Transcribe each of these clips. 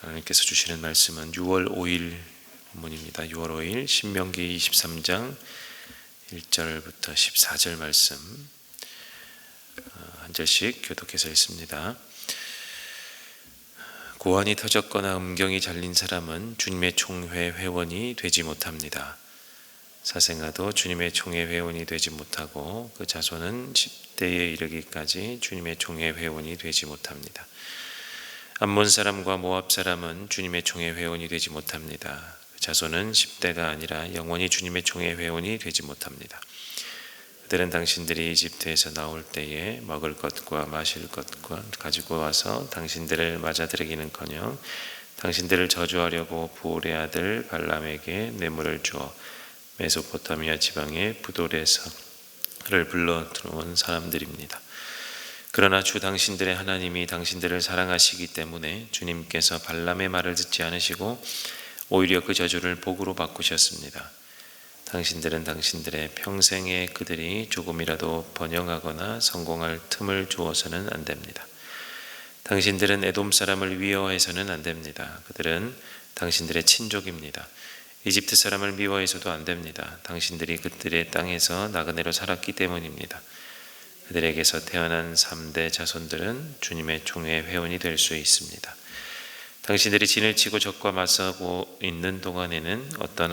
하나님께서 주시는 말씀은 6월 5일 본문입니다. 6월 5일 신명기 23장 1절부터 14절 말씀 한 절씩 교독해서 읽습니다. 고환이 터졌거나 음경이 잘린 사람은 주님의 총회 회원이 되지 못합니다. 사생아도 주님의 총회 회원이 되지 못하고 그 자손은 10대에 이르기까지 주님의 총회 회원이 되지 못합니다. 암몬 사람과 모압 사람은 주님의 총회 회원이 되지 못합니다. 그 자손은 10대가 아니라 영원히 주님의 총회 회원이 되지 못합니다. 그들은 당신들이 이집트에서 나올 때에 먹을 것과 마실 것과 가지고 와서 당신들을 맞아들이기는커녕 당신들을 저주하려고 부올의 아들 발람에게 뇌물을 주어 메소포타미아 지방의 부돌에서를 불러 들어온 사람들입니다. 그러나 주 당신들의 하나님이 당신들을 사랑하시기 때문에 주님께서 발람의 말을 듣지 않으시고 오히려 그 저주를 복으로 바꾸셨습니다. 당신들은 당신들의 평생에 그들이 조금이라도 번영하거나 성공할 틈을 주어서는 안 됩니다. 당신들은 에돔 사람을 위워해서는 안 됩니다. 그들은 당신들의 친족입니다. 이집트 사람을 미워해서도 안 됩니다. 당신들이 그들의 땅에서 나그네로 살았기 때문입니다. 그들에게서 태어난 3대 자손들은 주님의 총회 회원이 될 수 있습니다. 당신들이 진을 치고 적과 맞서고 있는 동안에는 어떤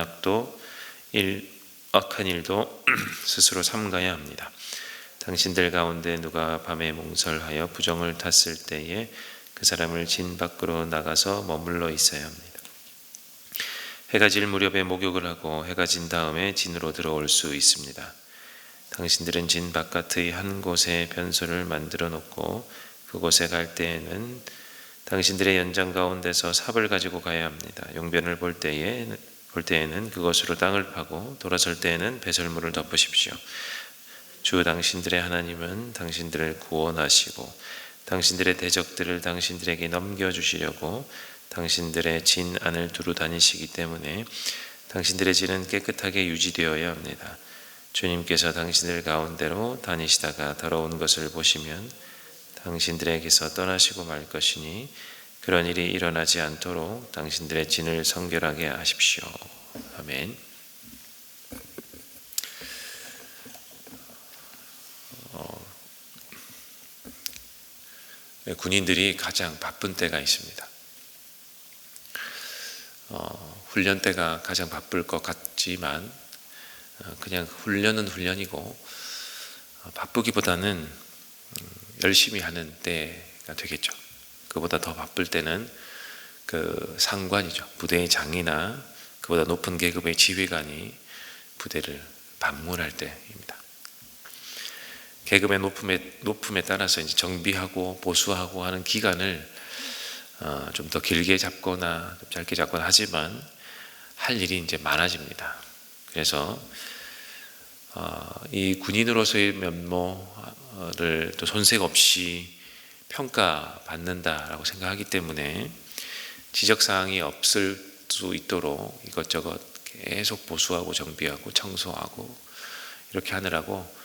악한 일도 스스로 삼가야 합니다. 당신들 가운데 누가 밤에 몽설하여 부정을 탔을 때에 그 사람을 진 밖으로 나가서 머물러 있어야 합니다. 해가 질 무렵에 목욕을 하고 해가 진 다음에 진으로 들어올 수 있습니다. 당신들은 진 바깥의 한 곳에 변소를 만들어 놓고 그곳에 갈 때에는 당신들의 연장 가운데서 삽을 가지고 가야 합니다. 용변을 볼 때에는 그것으로 땅을 파고 돌아설 때에는 배설물을 덮으십시오. 주 당신들의 하나님은 당신들을 구원하시고 당신들의 대적들을 당신들에게 넘겨주시려고 당신들의 진 안을 두루 다니시기 때문에 당신들의 진은 깨끗하게 유지되어야 합니다. 주님께서 당신들 가운데로 다니시다가 더러운 것을 보시면 당신들에게서 떠나시고 말 것이니 그런 일이 일어나지 않도록 당신들의 진을 성결하게 하십시오. 아멘. 군인들이 가장 바쁜 때가 있습니다. 훈련 때가 가장 바쁠 것 같지만 그냥 훈련은 훈련이고 바쁘기보다는 열심히 하는 때가 되겠죠. 그보다 더 바쁠 때는 그 상관이죠. 부대의 장이나 그보다 높은 계급의 지휘관이 부대를 방문할 때입니다. 계급의 높음에 따라서 이제 정비하고 보수하고 하는 기간을 좀 더 길게 잡거나 좀 짧게 잡거나 하지만 할 일이 이제 많아집니다. 그래서 이 군인으로서의 면모를 또 손색 없이 평가받는다라고 생각하기 때문에 지적사항이 없을 수 있도록 이것저것 계속 보수하고 정비하고 청소하고 이렇게 하느라고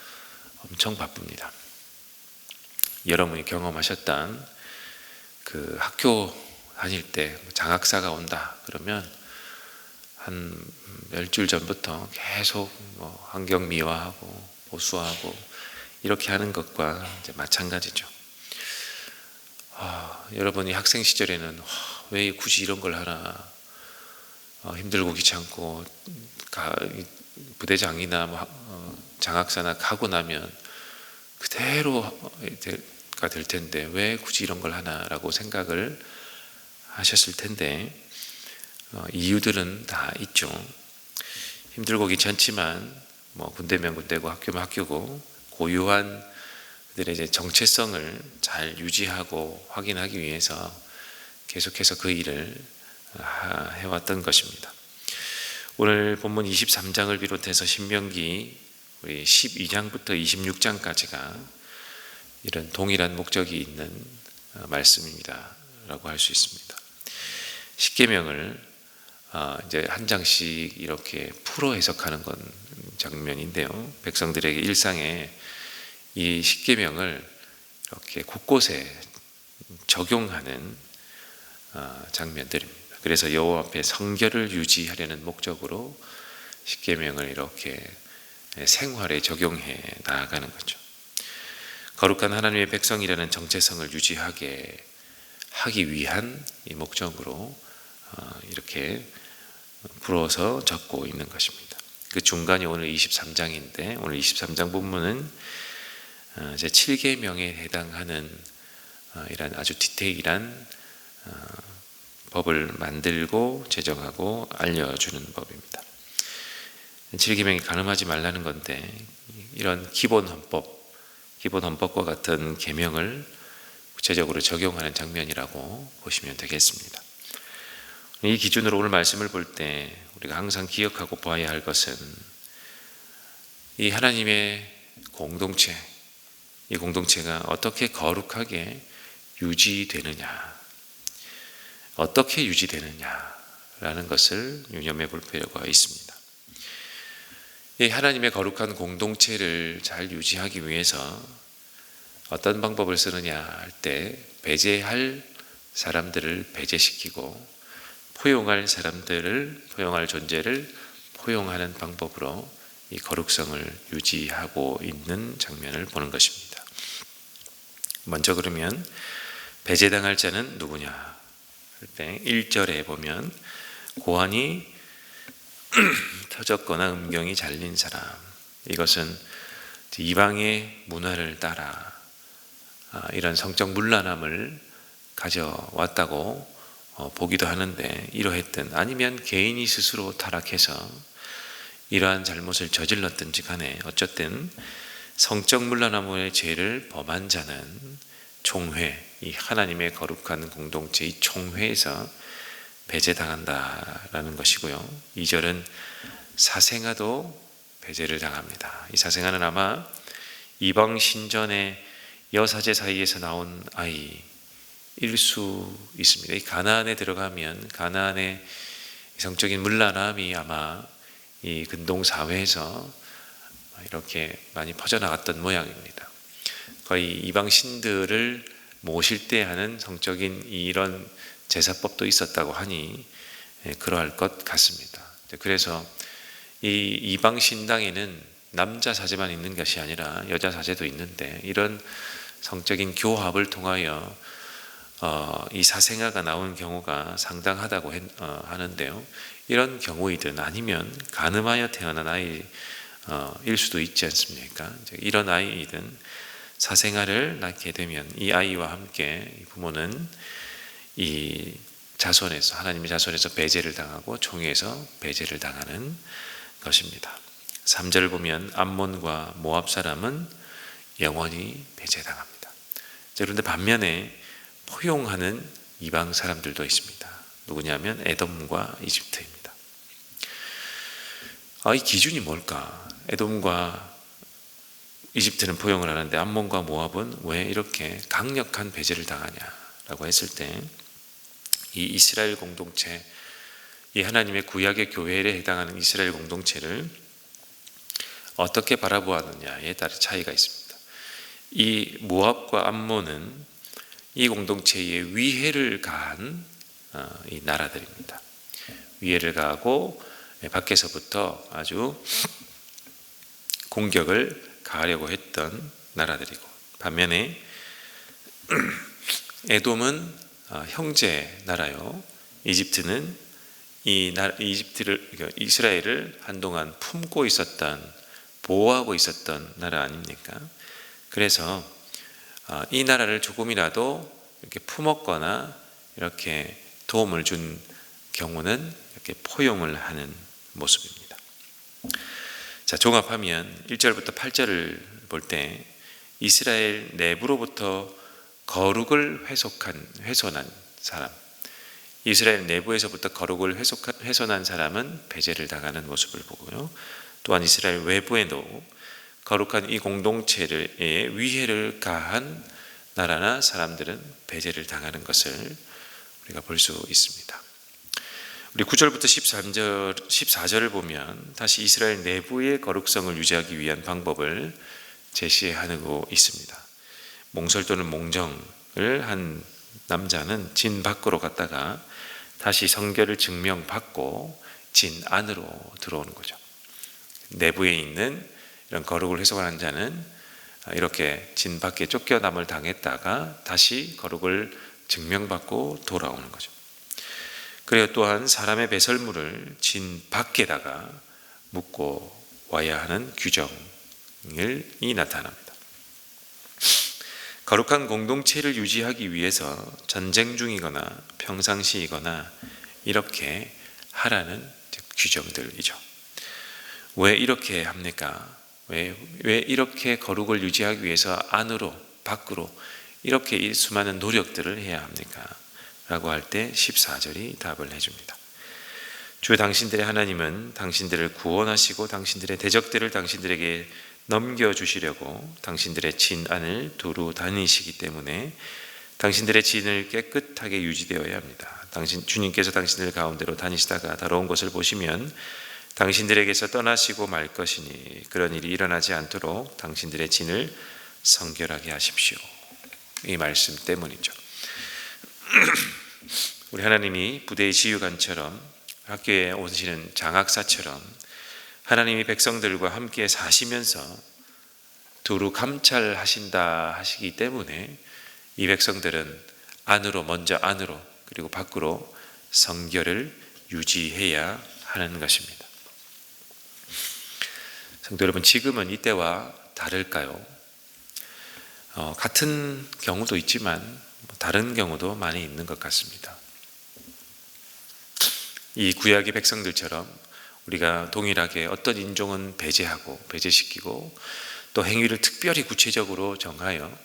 엄청 바쁩니다. 여러분이 경험하셨던 그 학교 다닐 때 장학사가 온다 그러면 한 일주일 전부터 계속 환경 미화하고 보수하고 이렇게 하는 것과 이제 마찬가지죠. 여러분이 학생 시절에는 왜 굳이 이런 걸 하나, 힘들고 귀찮고 부대장이나 장학사나 가고 나면 그대로가 될 텐데 왜 굳이 이런 걸 하나라고 생각을 하셨을 텐데 이유들은 다 있죠. 힘들고 귀찮지만 군대면 군대고 학교면 학교고 고유한 그들의 이제 정체성을 잘 유지하고 확인하기 위해서 계속해서 그 일을 해왔던 것입니다. 오늘 본문 23장을 비롯해서 신명기 우리 12장부터 26장까지가 이런 동일한 목적이 있는 말씀입니다 라고 할 수 있습니다. 십계명을 이제 한 장씩 이렇게 풀어 해석하는 건 장면인데요. 백성들에게 일상에 이 십계명을 이렇게 곳곳에 적용하는 장면들입니다. 그래서 여호와 앞에 성결을 유지하려는 목적으로 십계명을 이렇게 생활에 적용해 나아가는 거죠. 거룩한 하나님의 백성이라는 정체성을 유지하게 하기 위한 이 목적으로 이렇게 풀어서 적고 있는 것입니다. 그 중간이 오늘 23장인데 오늘 23장 본문은 제 7계명에 해당하는 이런 아주 디테일한 법을 만들고 제정하고 알려주는 법입니다. 7계명이 간음하지 말라는 건데 이런 기본 헌법과 같은 계명을 구체적으로 적용하는 장면이라고 보시면 되겠습니다. 이 기준으로 오늘 말씀을 볼 때 우리가 항상 기억하고 봐야 할 것은 이 하나님의 공동체, 이 공동체가 어떻게 거룩하게 유지되느냐, 어떻게 유지되느냐라는 것을 유념해 볼 필요가 있습니다. 이 하나님의 거룩한 공동체를 잘 유지하기 위해서 어떤 방법을 쓰느냐 할 때 배제할 사람들을 배제시키고 포용할 사람들을, 포용할 존재를 포용하는 방법으로 이 거룩성을 유지하고 있는 장면을 보는 것입니다. 먼저 그러면 배제당할 자는 누구냐 할 때 1절에 보면 고환이 터졌거나 음경이 잘린 사람, 이것은 이방의 문화를 따라 이런 성적 문란함을 가져왔다고 보기도 하는데 이러했든 아니면 개인이 스스로 타락해서 이러한 잘못을 저질렀든지 간에 어쨌든 성적 문란함의 죄를 범한 자는 총회, 이 하나님의 거룩한 공동체 이 총회에서 배제당한다라는 것이고요. 2절은 사생아도 배제를 당합니다. 이 사생아는 아마 이방 신전의 여사제 사이에서 나온 아이일 수 있습니다. 이 가나안에 들어가면 가나안의 성적인 문란함이 아마 이 근동 사회에서 이렇게 많이 퍼져나갔던 모양입니다. 거의 이방 신들을 모실 때 하는 성적인 이런 제사법도 있었다고 하니 그러할 것 같습니다. 그래서 이 이방 신당에는 남자 사제만 있는 것이 아니라 여자 사제도 있는데 이런 성적인 교합을 통하여 이 사생아가 나온 경우가 상당하다고 하는데요. 이런 경우이든 아니면 간음하여 태어난 아이일 수도 있지 않습니까? 이런 아이이든 사생아를 낳게 되면 이 아이와 함께 부모는 이 자손에서, 하나님의 자손에서 배제를 당하고 총회에서 배제를 당하는 것입니다. 3절을 보면 암몬과 모압 사람은 영원히 배제당합니다. 그런데 반면에 포용하는 이방 사람들도 있습니다. 누구냐면 에돔과 이집트입니다. 이 기준이 뭘까? 에돔과 이집트는 포용을 하는데 암몬과 모압은 왜 이렇게 강력한 배제를 당하냐라고 했을 때 이 이스라엘 공동체, 이 하나님의 구약의 교회에 해당하는 이스라엘 공동체를 어떻게 바라보았느냐에 따라 차이가 있습니다. 이 모압과 암몬은 이 공동체에 위해를 가한 이 나라들입니다. 위해를 가하고 밖에서부터 아주 공격을 가하려고 했던 나라들이고, 반면에 에돔은 형제 나라요. 이집트는 그러니까 이스라엘을 한동안 품고 있었던, 보호하고 있었던 나라 아닙니까? 그래서 이 나라를 조금이라도 이렇게 품었거나 이렇게 도움을 준 경우는 이렇게 포용을 하는 모습입니다. 자, 종합하면 1절부터 8절을 볼 때 이스라엘 내부로부터 거룩을 훼손한 사람, 이스라엘 내부에서부터 거룩을 훼손한 사람은 배제를 당하는 모습을 보고요. 또한 이스라엘 외부에도 거룩한 이 공동체에 위해를 가한 나라나 사람들은 배제를 당하는 것을 우리가 볼 수 있습니다. 우리 9절부터 14절을 보면 다시 이스라엘 내부의 거룩성을 유지하기 위한 방법을 제시하고 있습니다. 몽설 또는 몽정을 한 남자는 진 밖으로 갔다가 다시 성결을 증명받고 진 안으로 들어오는 거죠. 내부에 있는 이런 거룩을 훼손한 자는 이렇게 진 밖에 쫓겨남을 당했다가 다시 거룩을 증명받고 돌아오는 거죠. 그리고 또한 사람의 배설물을 진 밖에다가 묻고 와야 하는 규정이 나타납니다. 거룩한 공동체를 유지하기 위해서 전쟁 중이거나 평상시이거나 이렇게 하라는 규정들이죠. 왜 이렇게 합니까? 왜 이렇게 거룩을 유지하기 위해서 안으로 밖으로 이렇게 수많은 노력들을 해야 합니까? 라고 할 때 14절이 답을 해줍니다. 주 당신들의 하나님은 당신들을 구원하시고 당신들의 대적들을 당신들에게 넘겨주시려고 당신들의 진 안을 두루 다니시기 때문에 당신들의 진을 깨끗하게 유지되어야 합니다. 주님께서 당신들 가운데로 다니시다가 더러운 것을 보시면 당신들에게서 떠나시고 말 것이니 그런 일이 일어나지 않도록 당신들의 진을 성결하게 하십시오. 이 말씀 때문이죠. 우리 하나님이 부대의 지휘관처럼 학교에 오시는 장학사처럼 하나님이 백성들과 함께 사시면서 두루 감찰하신다 하시기 때문에 이 백성들은 먼저 안으로 그리고 밖으로 성결을 유지해야 하는 것입니다. 성도 여러분, 지금은 이때와 다를까요? 같은 경우도 있지만 다른 경우도 많이 있는 것 같습니다. 이 구약의 백성들처럼 우리가 동일하게 어떤 인종은 배제시키고 또 행위를 특별히 구체적으로 정하여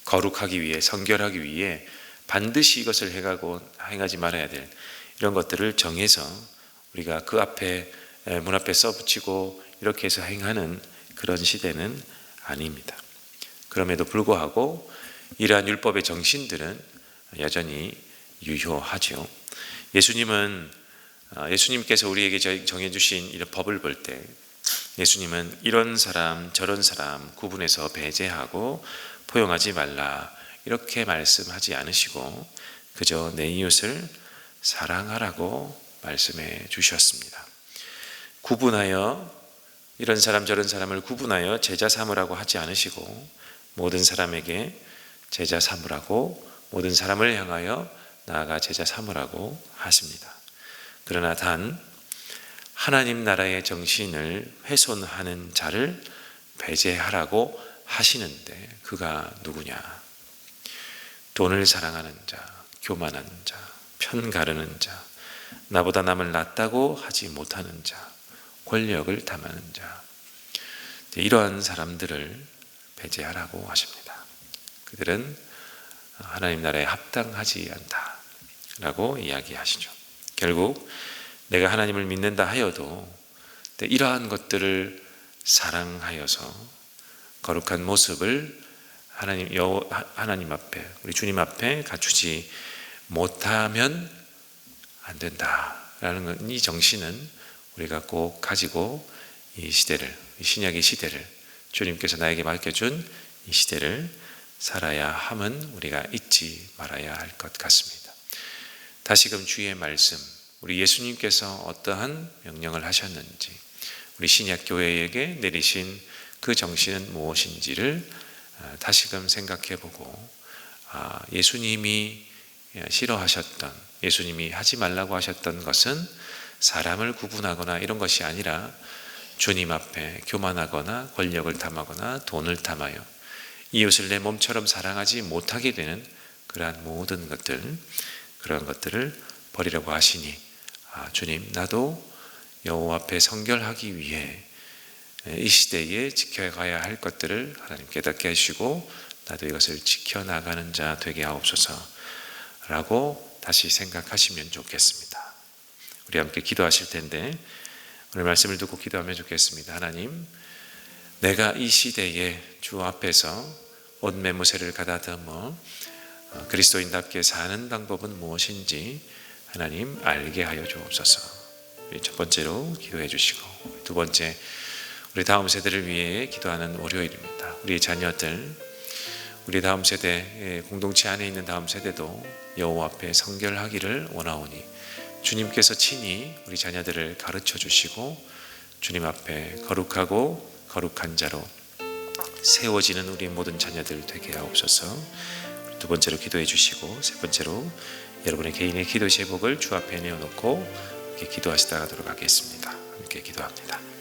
거룩하기 위해, 성결하기 위해 반드시 이것을 행하지 말아야 될 이런 것들을 정해서 우리가 그 앞에 문 앞에 써붙이고 이렇게 해서 행하는 그런 시대는 아닙니다. 그럼에도 불구하고 이러한 율법의 정신들은 여전히 유효하죠. 예수님께서 우리에게 정해주신 이런 법을 볼 때 예수님은 이런 사람 저런 사람 구분해서 배제하고 포용하지 말라 이렇게 말씀하지 않으시고 그저 내 이웃을 사랑하라고 말씀해 주셨습니다. 이런 사람 저런 사람을 구분하여 제자 삼으라고 하지 않으시고 모든 사람에게 제자 삼으라고, 모든 사람을 향하여 나아가 제자 삼으라고 하십니다. 그러나 단 하나님 나라의 정신을 훼손하는 자를 배제하라고 하시는데 그가 누구냐? 돈을 사랑하는 자, 교만한 자, 편 가르는 자, 나보다 남을 낫다고 하지 못하는 자, 권력을 탐하는 자, 이러한 사람들을 배제하라고 하십니다. 그들은 하나님 나라에 합당하지 않다라고 이야기하시죠. 결국 내가 하나님을 믿는다 하여도 이러한 것들을 사랑하여서 거룩한 모습을 하나님 앞에, 우리 주님 앞에 갖추지 못하면 안 된다라는 이 정신은 우리가 꼭 가지고 이 신약의 시대를, 주님께서 나에게 맡겨준 이 시대를 살아야 함은 우리가 잊지 말아야 할 것 같습니다. 다시금 주의 말씀, 우리 예수님께서 어떠한 명령을 하셨는지, 우리 신약교회에게 내리신 그 정신은 무엇인지를 다시금 생각해보고, 예수님이 싫어하셨던, 예수님이 하지 말라고 하셨던 것은 사람을 구분하거나 이런 것이 아니라 주님 앞에 교만하거나 권력을 탐하거나 돈을 탐하여 이웃을 내 몸처럼 사랑하지 못하게 되는 그러한 모든 것들, 그런 것들을 버리라고 하시니, 주님, 나도 여호와 앞에 성결하기 위해 이 시대에 지켜가야 할 것들을 하나님 깨닫게 하시고 나도 이것을 지켜나가는 자 되게 하옵소서라고 다시 생각하시면 좋겠습니다. 우리 함께 기도하실 텐데 오늘 말씀을 듣고 기도하면 좋겠습니다. 하나님, 내가 이 시대에 주 앞에서 옷 매무새를 가다듬어 그리스도인답게 사는 방법은 무엇인지 하나님 알게 하여 주옵소서. 첫 번째로 기도해 주시고, 두 번째, 우리 다음 세대를 위해 기도하는 월요일입니다. 우리의 자녀들, 우리 다음 세대, 공동체 안에 있는 다음 세대도 여호와 앞에 성결하기를 원하오니 주님께서 친히 우리 자녀들을 가르쳐 주시고 주님 앞에 거룩하고 거룩한 자로 세워지는 우리 모든 자녀들 되게 하옵소서. 두 번째로 기도해 주시고, 세 번째로 여러분의 개인의 기도 제목을 주 앞에 내어놓고 이렇게 기도하시다 가도록 하겠습니다. 함께 기도합니다.